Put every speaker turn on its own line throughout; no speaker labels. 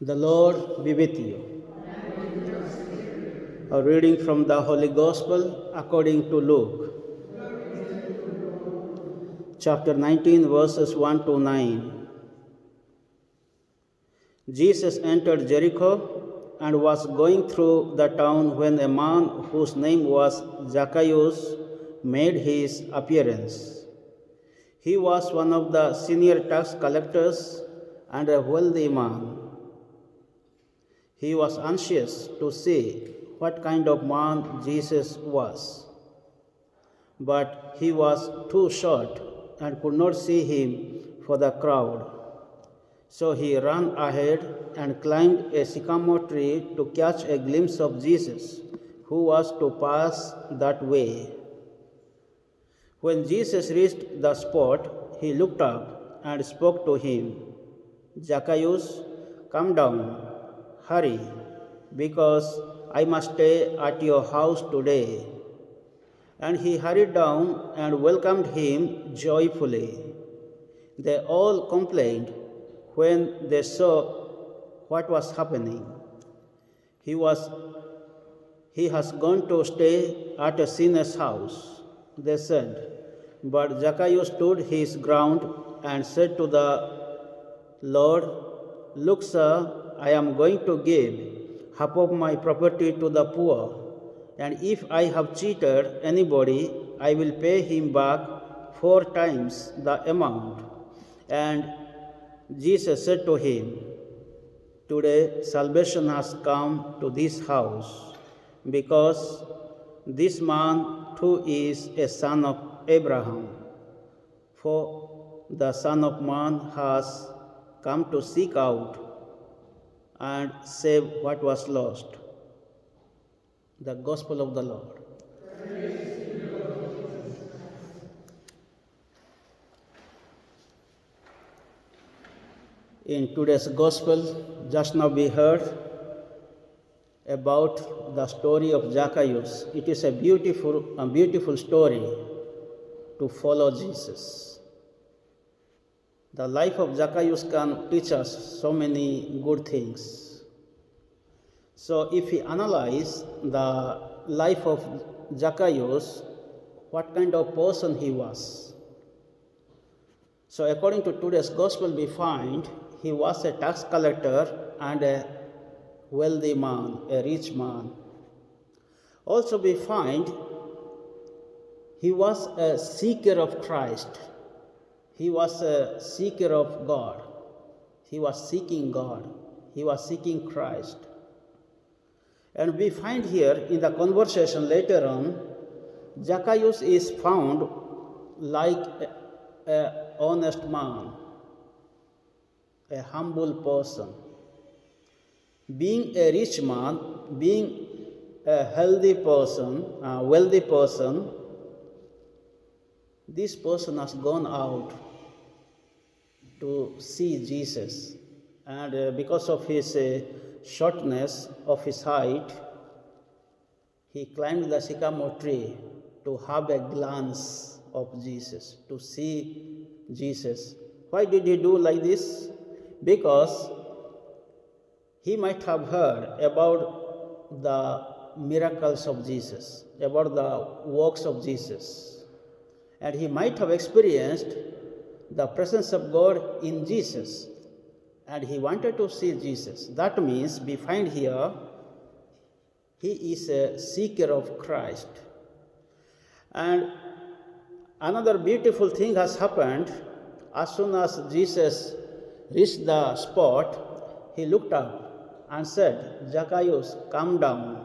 The Lord be with you. A reading from the Holy Gospel according to Luke, chapter 19, verses 1 to 9. Jesus entered Jericho and was going through the town when a man whose name was Zacchaeus made his appearance. He was one of the senior tax collectors and a wealthy man. He was anxious to see what kind of man Jesus was. But he was too short and could not see him for the crowd. So he ran ahead and climbed a sycamore tree to catch a glimpse of Jesus, who was to pass that way. When Jesus reached the spot, he looked up and spoke to him. "Zacchaeus, come down, hurry, because I must stay at your house today." And he hurried down and welcomed him joyfully. They all complained when they saw what was happening. He has gone to stay at a sinner's house, they said. But Zacchaeus stood his ground and said to the Lord, "Look, sir, I am going to give half of my property to the poor, and if I have cheated anybody, I will pay him back 4 times the amount." And Jesus said to him, "Today salvation has come to this house, because this man too is a son of Abraham. For the Son of Man has come to seek out and save what was lost." The Gospel of the Lord. In today's Gospel, just now we heard about the story of Zacchaeus. It is a beautiful story to follow Jesus. The life of Zacchaeus can teach us so many good things. So if we analyze the life of Zacchaeus, what kind of person he was? So according to today's Gospel, we find he was a tax collector and a wealthy man, a rich man. Also we find he was a seeker of Christ. He was a seeker of God. He was seeking God. He was seeking Christ. And we find here in the conversation later on, Zacchaeus is found like an honest man, a humble person. Being a rich man, being a healthy person, a wealthy person, this person has gone out to see Jesus. And because of his shortness of his height, he climbed the sycamore tree to have a glance of Jesus, to see Jesus. Why did he do like this? Because he might have heard about the miracles of Jesus, about the works of Jesus. And he might have experienced the presence of God in Jesus. And he wanted to see Jesus. That means we find here he is a seeker of Christ. And another beautiful thing has happened. As soon as Jesus reached the spot, he looked up and said, "Zacchaeus, come down.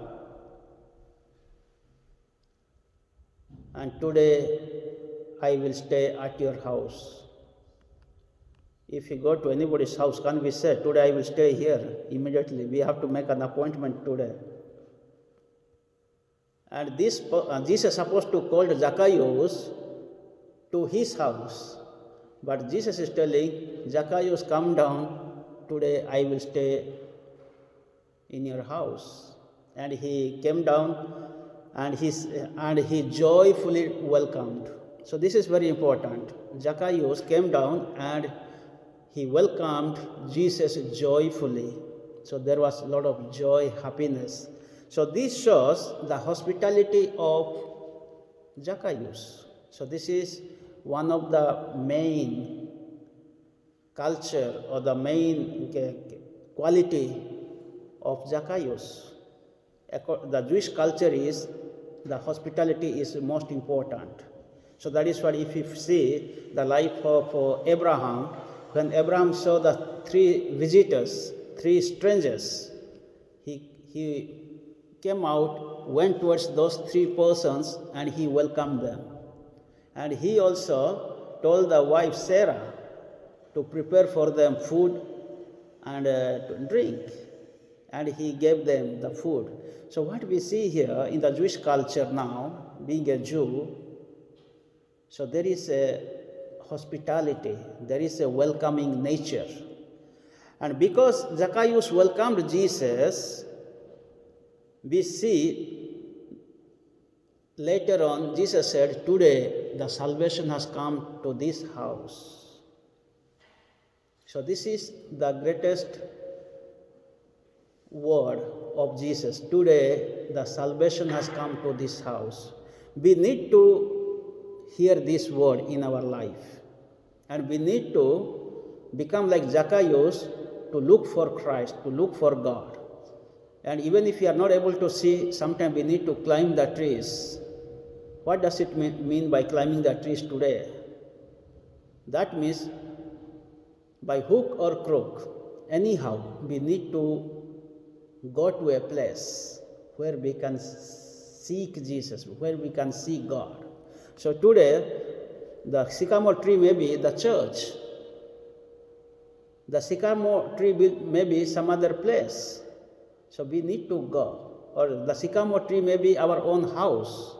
And today I will stay at your house." If we go to anybody's house, can we say, "Today I will stay here"? Immediately, we have to make an appointment today. And Jesus is supposed to call Zacchaeus to his house. But Jesus is telling, "Zacchaeus, come down. Today I will stay in your house." And he came down and he joyfully welcomed. So this is very important. Zacchaeus came down and he welcomed Jesus joyfully. So there was a lot of joy, happiness. So this shows the hospitality of Zacchaeus. So this is one of the main culture or the main quality of Zacchaeus. The Jewish culture is the hospitality is most important. So that is why if you see the life of Abraham, when Abraham saw the three visitors, three strangers, he came out, went towards those three persons and he welcomed them. And he also told the wife Sarah to prepare for them food and to drink. And he gave them the food. So what we see here in the Jewish culture now, being a Jew, so there is a hospitality, there is a welcoming nature. And because Zacchaeus welcomed Jesus, we see later on Jesus said, today the salvation has come to this house. So this is the greatest word of Jesus. Today the salvation has come to this house. We need to hear this word in our life. And we need to become like Zacchaeus to look for Christ, to look for God. And even if we are not able to see, sometimes we need to climb the trees. What does it mean by climbing the trees today? That means by hook or crook, anyhow, we need to go to a place where we can seek Jesus, where we can see God. So today, the sycamore tree may be the church. The sycamore tree may be some other place. So we need to go. Or the sycamore tree may be our own house.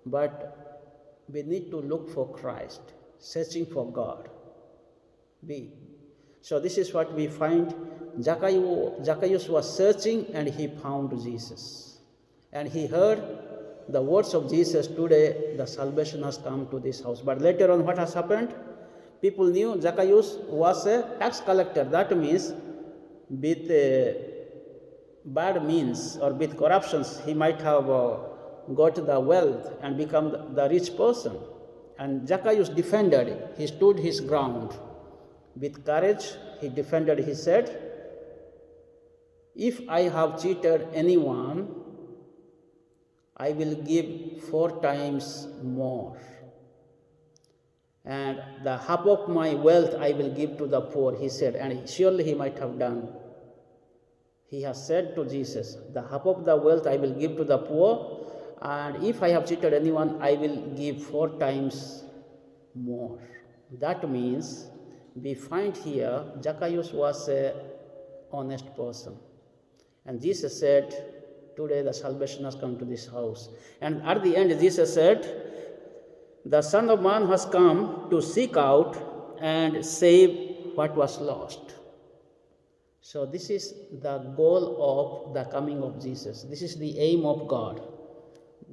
But we need to look for Christ, searching for God. So this is what we find. Zacchaeus was searching and he found Jesus. And he heard the words of Jesus, today the salvation has come to this house. But later on what has happened? People knew Zacchaeus was a tax collector. That means with bad means or with corruptions, he might have got the wealth and become the rich person. And Zacchaeus defended. He stood his ground. With courage, he defended. He said, if I have cheated anyone, I will give 4 times more. And the half of my wealth I will give to the poor, he said. And surely he might have done. He has said to Jesus, the half of the wealth I will give to the poor, and if I have cheated anyone, I will give 4 times more. That means we find here Zacchaeus was an honest person. And Jesus said, today the salvation has come to this house. And at the end, Jesus said, the Son of Man has come to seek out and save what was lost. So this is the goal of the coming of Jesus. This is the aim of God.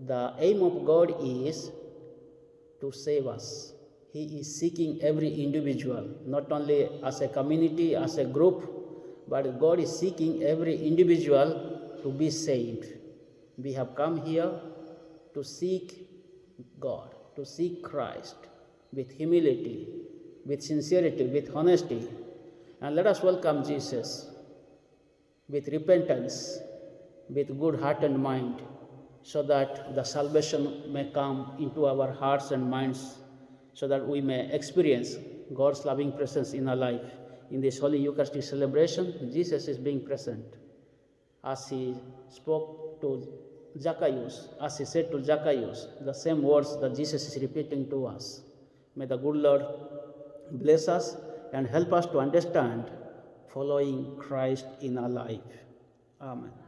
The aim of God is to save us. He is seeking every individual, not only as a community, as a group, but God is seeking every individual to be saved. We have come here to seek God, to seek Christ with humility, with sincerity, with honesty. And let us welcome Jesus with repentance, with good heart and mind, so that the salvation may come into our hearts and minds, so that we may experience God's loving presence in our life. In this Holy Eucharistic celebration, Jesus is being present. As he spoke to Zacchaeus, as he said to Zacchaeus, the same words that Jesus is repeating to us. May the good Lord bless us and help us to understand following Christ in our life. Amen.